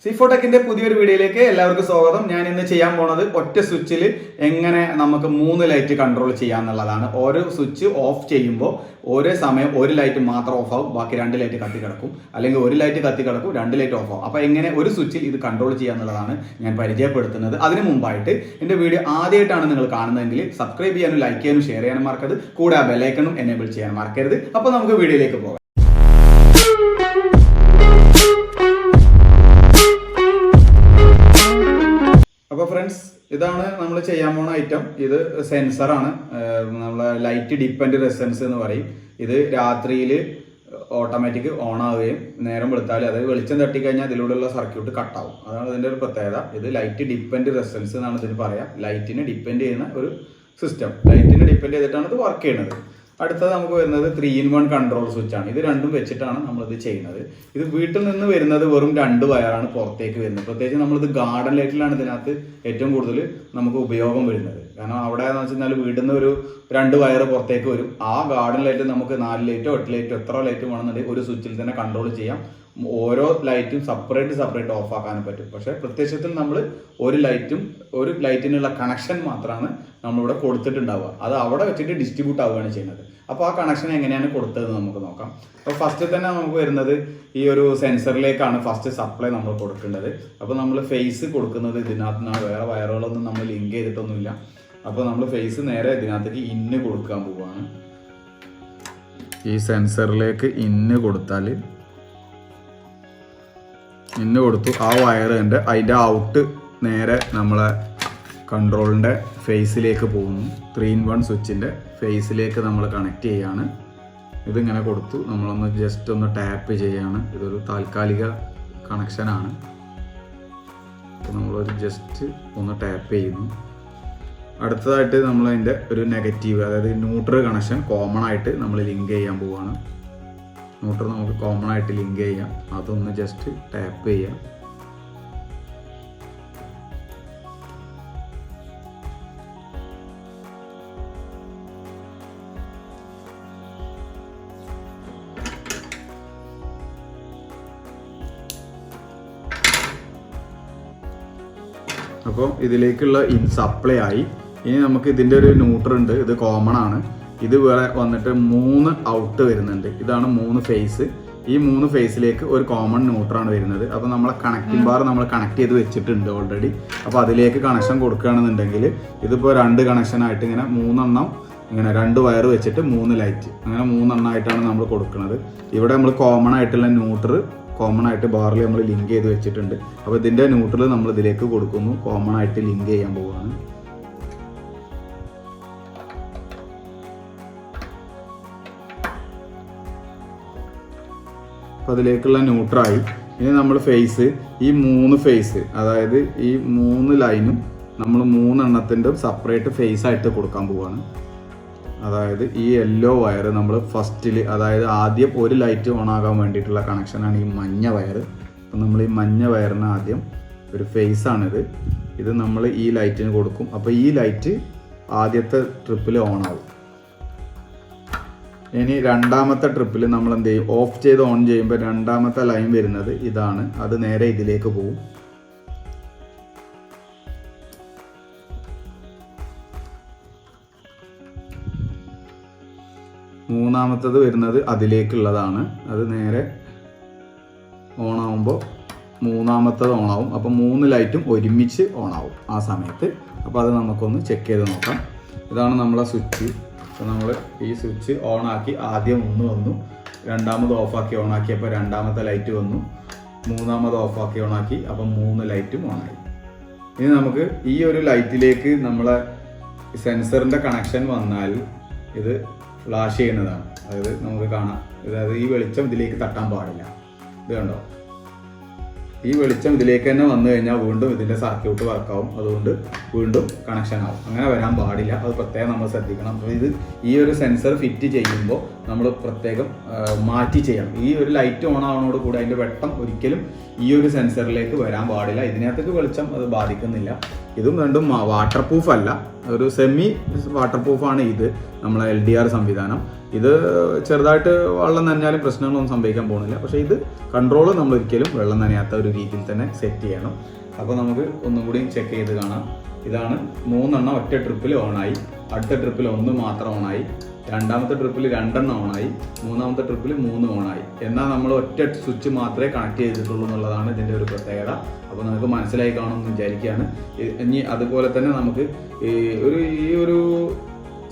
C4Techന്റെ പുതിയൊരു വീഡിയോയിലേക്ക് എല്ലാവർക്കും സ്വാഗതം. ഞാൻ ഇന്ന് ചെയ്യാൻ പോണത് ഒറ്റ സ്വിച്ചിൽ എങ്ങനെ നമുക്ക് 3 ലൈറ്റ് കൺട്രോൾ ചെയ്യാന്നുള്ളതാണ്. ഓരോ സ്വിച്ച് ഓഫ് ചെയ്യുമ്പോൾ ഒരേ സമയം ഒരു ലൈറ്റ് മാത്രം ഓഫ് ആവും, ബാക്കി 2 ലൈറ്റ് കത്തി കിടക്കും, അല്ലെങ്കിൽ ഒരു ലൈറ്റ് കത്തി കിടക്കും, 2 ലൈറ്റ് ഓഫ് ആവും. അപ്പൊ എങ്ങനെ ഒരു സ്വിച്ചിൽ ഇത് കൺട്രോൾ ചെയ്യാന്നുള്ളതാണ് ഞാൻ പരിചയപ്പെടുത്തുന്നത്. അതിന് മുമ്പായിട്ട് എന്റെ വീഡിയോ ആദ്യമായിട്ടാണ് നിങ്ങൾ കാണുന്നതെങ്കിൽ സബ്സ്ക്രൈബ് ചെയ്യാനും ലൈക്ക് ചെയ്യാനും ഷെയർ ചെയ്യാനും മറക്കരുത്. കൂടെ ആ ബെല്ലൈക്കണും എനേബിൾ ചെയ്യാൻ മറക്കരുത്. അപ്പൊ നമുക്ക് വീഡിയോയിലേക്ക് പോകാം. അപ്പോൾ ഫ്രണ്ട്സ്, ഇതാണ് നമ്മൾ ചെയ്യാൻ പോണ ഐറ്റം. ഇത് സെൻസറാണ്, നമ്മളെ ലൈറ്റ് ഡിപ്പെൻഡ് റെസൻസ് എന്ന് പറയും. ഇത് രാത്രിയിൽ ഓട്ടോമാറ്റിക് ഓൺ ആവുകയും നേരം വെളുത്താൽ അതായത് വെളിച്ചം തട്ടിക്കഴിഞ്ഞാൽ അതിലൂടെയുള്ള സർക്യൂട്ട് കട്ടാവും. അതാണ് ഇതിൻ്റെ ഒരു പ്രത്യേകത. ഇത് ലൈറ്റ് ഡിപ്പെൻഡ് റെസൻസ് എന്നാണ് ഇതിന് പറയാം. ലൈറ്റിനെ ഡിപ്പെൻഡ് ചെയ്യുന്ന ഒരു സിസ്റ്റം. ലൈറ്റിനെ ഡിപ്പെൻഡ് ചെയ്തിട്ടാണ് ഇത് വർക്ക് ചെയ്യുന്നത്. അടുത്തത് നമുക്ക് വരുന്നത് 3-in-1 കൺട്രോൾ സ്വിച്ച് ആണ്. ഇത് രണ്ടും വെച്ചിട്ടാണ് നമ്മളിത് ചെയ്യുന്നത്. ഇത് വീട്ടിൽ നിന്ന് വരുന്നത് വെറും 2 വയറാണ് പുറത്തേക്ക് വരുന്നത്. പ്രത്യേകിച്ച് നമ്മളിത് ഗാർഡൻ ലൈറ്റിലാണ് ഇതിനകത്ത് ഏറ്റവും കൂടുതൽ നമുക്ക് ഉപയോഗം വരുന്നത്. കാരണം അവിടെ എന്ന് വെച്ചാൽ വീട്ടിൽ നിന്ന് ഒരു 2 വയർ പുറത്തേക്ക് വരും. ആ ഗാർഡൻ ലൈറ്റ് നമുക്ക് 4 ലൈറ്റോ 8 ലൈറ്റോ എത്ര ലൈറ്റ് വേണമെന്നുണ്ടെങ്കിൽ ഒരു സ്വിച്ചിൽ തന്നെ കൺട്രോൾ ചെയ്യാം. ഓരോ ലൈറ്റും സെപ്പറേറ്റ് ഓഫ് ആക്കാനും പറ്റും. പക്ഷേ പ്രത്യക്ഷത്തിൽ നമ്മൾ ഒരു ലൈറ്റിനുള്ള കണക്ഷൻ മാത്രമാണ് നമ്മളിവിടെ കൊടുത്തിട്ടുണ്ടാവുക. അത് അവിടെ വെച്ചിട്ട് ഡിസ്ട്രിബ്യൂട്ട് ആവുകയാണ് ചെയ്യുന്നത്. അപ്പോൾ ആ കണക്ഷൻ എങ്ങനെയാണ് കൊടുത്തതെന്ന് നമുക്ക് നോക്കാം. അപ്പോൾ ഫസ്റ്റ് തന്നെ നമുക്ക് വരുന്നത് ഈ ഒരു സെൻസറിലേക്കാണ് ഫസ്റ്റ് സപ്ലൈ നമ്മൾ കൊടുക്കേണ്ടത്. അപ്പോൾ നമ്മൾ ഫേസ് കൊടുക്കുന്നത് ഇതിനകത്ത് നിന്നാണ്. വേറെ വയറുകളൊന്നും നമ്മൾ ലിങ്ക് ചെയ്തിട്ടൊന്നുമില്ല. അപ്പോൾ നമ്മൾ ഫേസ് നേരെ ഇതിനകത്തേക്ക് ഇന്ന് കൊടുക്കാൻ പോവുകയാണ്. ഈ സെൻസറിലേക്ക് ഇന്ന് കൊടുത്താൽ ഇന്ന് കൊടുത്തു. ആ വയർ അതിൻ്റെ ഔട്ട് നേരെ നമ്മളെ കൺട്രോളിൻ്റെ ഫേസിലേക്ക് പോകുന്നു. 3-in-1 സ്വിച്ചിൻ്റെ ഫേസിലേക്ക് നമ്മൾ കണക്ട് ചെയ്യാണ്. ഇതിങ്ങനെ കൊടുത്തു. നമ്മളൊന്ന് ജസ്റ്റ് ഒന്ന് ടാപ്പ് ചെയ്യാണ്. ഇതൊരു താൽക്കാലിക കണക്ഷനാണ്. അപ്പോൾ നമ്മളൊരു ജസ്റ്റ് ഒന്ന് ടാപ്പ് ചെയ്യുന്നു. അടുത്തതായിട്ട് നമ്മളതിൻ്റെ ഒരു നെഗറ്റീവ്, അതായത് ന്യൂട്രൽ കണക്ഷൻ കോമൺ ആയിട്ട് നമ്മൾ ലിങ്ക് ചെയ്യാൻ പോവുകയാണ്. ന്യൂട്രൽ നമുക്ക് കോമൺ ആയിട്ട് ലിങ്ക് ചെയ്യാം. അതൊന്ന് ജസ്റ്റ് ടാപ്പ് ചെയ്യാം. അപ്പോൾ ഇതിലേക്കുള്ള സപ്ലൈ ആയി. ഇനി നമുക്ക് ഇതിൻ്റെ ഒരു ന്യൂട്രൽ ഉണ്ട്. ഇത് കോമൺ ആണ്. ഇത് വേറെ വന്നിട്ട് 3 ഔട്ട് വരുന്നുണ്ട്. ഇതാണ് 3 ഫേസ്. ഈ 3 ഫേസിലേക്ക് ഒരു കോമൺ ന്യൂട്രാണ് വരുന്നത്. അപ്പോൾ നമ്മളെ കണക്റ്റിംഗ് ബാർ നമ്മൾ കണക്ട് ചെയ്ത് വെച്ചിട്ടുണ്ട് ഓൾറെഡി. അപ്പോൾ അതിലേക്ക് കണക്ഷൻ കൊടുക്കുകയാണെന്നുണ്ടെങ്കിൽ ഇതിപ്പോൾ 2 കണക്ഷനായിട്ട് ഇങ്ങനെ 3 എണ്ണം ഇങ്ങനെ 2 വയർ വെച്ചിട്ട് 3 ലൈറ്റ് അങ്ങനെ 3 എണ്ണമായിട്ടാണ് നമ്മൾ കൊടുക്കുന്നത്. ഇവിടെ നമ്മൾ കോമൺ ആയിട്ടുള്ള ന്യൂട്രൽ കോമൺ ആയിട്ട് ബാറിൽ നമ്മൾ ലിങ്ക് ചെയ്ത് വെച്ചിട്ടുണ്ട്. അപ്പോൾ ഇതിൻ്റെ ന്യൂട്രൽ നമ്മൾ ഇതിലേക്ക് കൊടുക്കുന്നു. കോമൺ ആയിട്ട് ലിങ്ക് ചെയ്യാൻ പോവുകയാണ്. അപ്പോൾ അതിലേക്കുള്ള ന്യൂട്രായി. ഇനി നമ്മൾ ഫേസ്, ഈ 3 ഫേസ്, അതായത് ഈ 3 ലൈനും നമ്മൾ 3 എണ്ണത്തിൻ്റെ സെപ്പറേറ്റ് ഫേസ് ആയിട്ട് കൊടുക്കാൻ പോവുകയാണ്. അതായത് ഈ യെല്ലോ വയർ നമ്മൾ ഫസ്റ്റിൽ, അതായത് ആദ്യം ഒരു ലൈറ്റ് ഓൺ ആകാൻ വേണ്ടിയിട്ടുള്ള കണക്ഷനാണ് ഈ മഞ്ഞ വയർ. അപ്പം നമ്മൾ ഈ മഞ്ഞ വയറിന് ആദ്യം ഒരു ഫേസാണിത്. ഇത് നമ്മൾ ഈ ലൈറ്റിന് കൊടുക്കും. അപ്പോൾ ഈ ലൈറ്റ് ആദ്യത്തെ ട്രിപ്പിൽ ഓൺ ആവും. ഇനി രണ്ടാമത്തെ ട്രിപ്പിൽ നമ്മൾ എന്ത് ചെയ്യും, ഓഫ് ചെയ്ത് ഓൺ ചെയ്യുമ്പോൾ രണ്ടാമത്തെ ലൈൻ വരുന്നത് ഇതാണ്. അത് നേരെ ഇതിലേക്ക് പോകും. മൂന്നാമത്തത് വരുന്നത് അതിലേക്കുള്ളതാണ്. അത് നേരെ ഓൺ ആവുമ്പോൾ മൂന്നാമത്തത് ഓൺ ആവും. അപ്പോൾ 3 ലൈറ്റും ഒരുമിച്ച് ഓൺ ആവും ആ സമയത്ത്. അപ്പോൾ അത് നമുക്കൊന്ന് ചെക്ക് ചെയ്ത് നോക്കാം. ഇതാണ് നമ്മളെ സ്വിച്ച്. അപ്പോൾ നമ്മൾ ഈ സ്വിച്ച് ഓൺ ആക്കി ആദ്യം 1 വന്നു, രണ്ടാമത് ഓഫാക്കി ഓൺ ആക്കിയപ്പോൾ രണ്ടാമത്തെ ലൈറ്റ് വന്നു, മൂന്നാമത് ഓഫാക്കി ഓൺ ആക്കി അപ്പോൾ 3 ലൈറ്റും ഓണായി. ഇനി നമുക്ക് ഈ ഒരു ലൈറ്റിലേക്ക് നമ്മളെ സെൻസറിൻ്റെ കണക്ഷൻ വന്നാൽ ഇത് ഫ്ലാഷ് ചെയ്യുന്നതാണ്. അതായത് നമുക്ക് കാണാം, അതായത് ഈ വെളിച്ചം ഇതിലേക്ക് തട്ടാൻ പാടില്ല. ഇത് കണ്ടോ, ഈ വെളിച്ചം ഇതിലേക്ക് തന്നെ വന്നു കഴിഞ്ഞാൽ വീണ്ടും ഇതിൻ്റെ സർക്യൂട്ട് വർക്കാവും. അതുകൊണ്ട് വീണ്ടും കണക്ഷൻ ആവും. അങ്ങനെ വരാൻ പാടില്ല. അത് പ്രത്യേകം നമ്മൾ ശ്രദ്ധിക്കണം. അപ്പോൾ ഇത് ഈ ഒരു സെൻസർ ഫിറ്റ് ചെയ്യുമ്പോൾ നമ്മൾ പ്രത്യേകം മാറ്റി ചെയ്യണം. ഈ ഒരു ലൈറ്റ് ഓൺ ആവുന്നതോട് കൂടി അതിൻ്റെ വെട്ടം ഒരിക്കലും ഈ ഒരു സെൻസറിലേക്ക് വരാൻ പാടില്ല. ഇതിനകത്തേക്ക് വെളിച്ചം അത് ബാധിക്കുന്നില്ല. ഇതും രണ്ടും വാട്ടർ പ്രൂഫ് അല്ല, ഒരു സെമി വാട്ടർ പ്രൂഫാണ് ഇത് നമ്മളെ LDR സംവിധാനം. ഇത് ചെറുതായിട്ട് വെള്ളം നനഞ്ഞാലും പ്രശ്നങ്ങളൊന്നും സംഭവിക്കാൻ പോകുന്നില്ല. പക്ഷേ ഇത് കൺട്രോൾ നമ്മൾ ഒരിക്കലും വെള്ളം നനയാത്ത ഒരു രീതിയിൽ തന്നെ സെറ്റ് ചെയ്യണം. അപ്പോൾ നമുക്ക് ഒന്നും കൂടി ചെക്ക് ചെയ്ത് കാണാം. ഇതാണ് 3 എണ്ണം ഒറ്റ ട്രിപ്പിൽ ഓണായി, അടുത്ത ട്രിപ്പിൽ 1 മാത്രം ഓണായി, രണ്ടാമത്തെ ട്രിപ്പിൽ 2 എണ്ണം ഓണായി, മൂന്നാമത്തെ ട്രിപ്പിൽ 3 ഓണായി. എന്നാൽ നമ്മൾ ഒറ്റ സ്വിച്ച് മാത്രമേ കണക്ട് ചെയ്തിട്ടുള്ളൂ എന്നുള്ളതാണ് ഇതിൻ്റെ ഒരു പ്രത്യേകത. അപ്പോൾ നമുക്ക് മനസ്സിലായി കാണുമെന്ന് വിചാരിക്കുകയാണ്. ഇനി അതുപോലെ തന്നെ നമുക്ക് ഈ ഒരു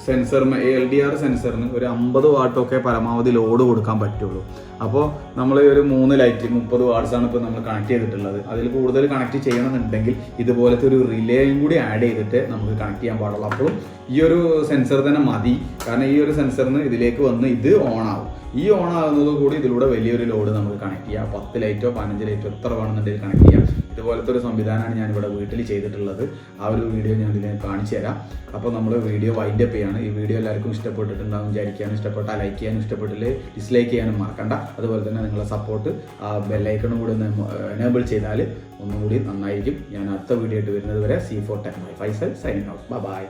സെൻസർ LDR സെൻസറിന് ഒരു 50 വാട്ടൊക്കെ പരമാവധി ലോഡ് കൊടുക്കാൻ പറ്റുള്ളൂ. അപ്പോൾ നമ്മൾ ഒരു 3 ലൈറ്റ് 30 വാട്ട്സാണ് ഇപ്പോൾ നമ്മൾ കണക്ട് ചെയ്തിട്ടുള്ളത്. അതിൽ കൂടുതൽ കണക്ട് ചെയ്യണമെന്നുണ്ടെങ്കിൽ ഇതുപോലത്തെ ഒരു റിലേയും കൂടി ആഡ് ചെയ്തിട്ട് നമുക്ക് കണക്ട് ചെയ്യാൻ പാടുള്ളൂ. അപ്പോഴും ഈ ഒരു സെൻസർ തന്നെ മതി. കാരണം ഈ ഒരു സെൻസറിന് ഇതിലേക്ക് വന്ന് ഇത് ഓണാവും. ഈ ഓണാകുന്നത് കൂടി ഇതിലൂടെ വലിയൊരു ലോഡ് നമുക്ക് കണക്ട് ചെയ്യാം. 10 ലൈറ്റോ 15 ലൈറ്റോ എത്ര വേണമെന്നുണ്ടെങ്കിൽ കണക്ട് ചെയ്യാം. ഇതുപോലത്തെ ഒരു സംവിധാനമാണ് ഞാനിവിടെ വീട്ടിൽ ചെയ്തിട്ടുള്ളത്. ആ ഒരു വീഡിയോ ഞാൻ ഇതിൽ കാണിച്ചു തരാം. അപ്പോൾ നമ്മൾ വീഡിയോ വൈൻഡ് അപ്പ് ചെയ്യാണ്. ഈ വീഡിയോ എല്ലാവർക്കും ഇഷ്ടപ്പെട്ടിട്ടുണ്ടാകും വിചാരിക്കാനും, ഇഷ്ടപ്പെട്ടാൽ ലൈക്ക് ചെയ്യാനും, ഇഷ്ടപ്പെട്ടില്ല ഡിസ്ലൈക്ക് ചെയ്യാനും മറക്കണ്ട. അതുപോലെ തന്നെ നിങ്ങളുടെ സപ്പോർട്ട് ബെല്ലൈക്കണും കൂടി ഒന്ന് എനേബിൾ ചെയ്താൽ ഒന്നുകൂടി നന്നായിരിക്കും. ഞാൻ അടുത്ത വീഡിയോ ആയിട്ട് വരുന്നത് വരെ C4 Tech by Faisal signing out. Bye.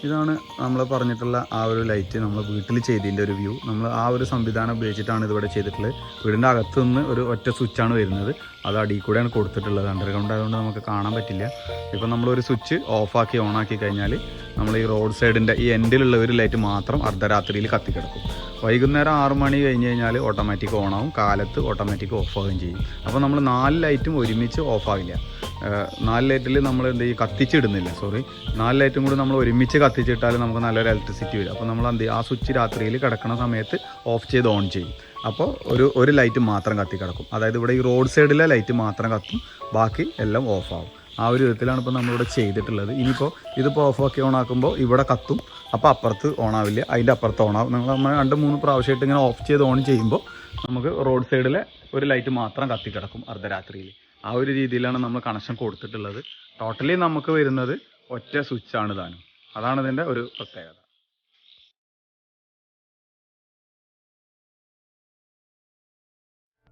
ഇതാണ് നമ്മൾ പറഞ്ഞിട്ടുള്ള ആ ഒരു ലൈറ്റ് നമ്മൾ വീട്ടിൽ ചെയ്തതിൻ്റെ ഒരു വ്യൂ. നമ്മൾ ആ ഒരു സംവിധാനം ഉപയോഗിച്ചിട്ടാണ് ഇതിവിടെ ചെയ്തിട്ടുള്ളത്. വീടിൻ്റെ അകത്തു നിന്ന് ഒരു ഒറ്റ സ്വിച്ചാണ് വരുന്നത്. അത് അടിയിൽ കൂടെയാണ് കൊടുത്തിട്ടുള്ളത്. അണ്ടർഗ്രൗണ്ട് ആയതുകൊണ്ട് നമുക്ക് കാണാൻ പറ്റില്ല. ഇപ്പം നമ്മളൊരു സ്വിച്ച് ഓഫാക്കി ഓണാക്കി കഴിഞ്ഞാൽ നമ്മൾ ഈ റോഡ് സൈഡിൻ്റെ ഈ എൻഡിലുള്ള ഒരു ലൈറ്റ് മാത്രം അർദ്ധരാത്രിയിൽ കത്തിക്കിടക്കും. വൈകുന്നേരം 6 മണി കഴിഞ്ഞ് കഴിഞ്ഞാൽ ഓട്ടോമാറ്റിക് ഓണാവും, കാലത്ത് ഓട്ടോമാറ്റിക് ഓഫാവുകയും ചെയ്യും. അപ്പോൾ നമ്മൾ 4 ലൈറ്റും ഒരുമിച്ച് ഓഫാവില്ല. 4 ലൈറ്റിൽ നമ്മൾ എന്ത് ചെയ്യും, കത്തിച്ചിടുന്നില്ല. 4 ലൈറ്റും കൂടി നമ്മൾ ഒരുമിച്ച് കത്തിച്ചിട്ടാൽ നമുക്ക് നല്ലൊരു ഇലക്ട്രിസിറ്റി വരും. അപ്പോൾ നമ്മൾ എന്ത് ചെയ്യും, ആ സ്വിച്ച് രാത്രിയിൽ കിടക്കുന്ന സമയത്ത് ഓഫ് ചെയ്ത് ഓൺ ചെയ്യും. അപ്പോൾ ഒരു ലൈറ്റ് മാത്രം കത്തിക്കിടക്കും. അതായത് ഇവിടെ ഈ റോഡ് സൈഡിലെ ലൈറ്റ് മാത്രം കത്തും, ബാക്കി എല്ലാം ഓഫാവും. ആ ഒരു വിധത്തിലാണ് ഇപ്പോൾ നമ്മളിവിടെ ചെയ്തിട്ടുള്ളത്. ഇനിയിപ്പോൾ ഇതിപ്പോൾ ഓഫാക്കി ഓണാക്കുമ്പോൾ ഇവിടെ കത്തും, അപ്പോൾ അപ്പുറത്ത് ഓണാവില്ല, അതിൻ്റെ അപ്പുറത്ത് ഓണാവും. നമ്മൾ 2-3 പ്രാവശ്യമായിട്ട് ഇങ്ങനെ ഓഫ് ചെയ്ത് ഓൺ ചെയ്യുമ്പോൾ നമുക്ക് റോഡ് സൈഡിലെ ഒരു ലൈറ്റ് മാത്രം കത്തിക്കിടക്കും അർദ്ധരാത്രിയിൽ. ആ ഒരു രീതിയിലാണ് നമ്മൾ കണക്ഷൻ കൊടുത്തിട്ടുള്ളത്. ടോട്ടലി നമുക്ക് വരുന്നത് ഒറ്റ സ്വിച്ചാണ് താനും. അതാണ് ഇതിൻ്റെ ഒരു പ്രത്യേകത.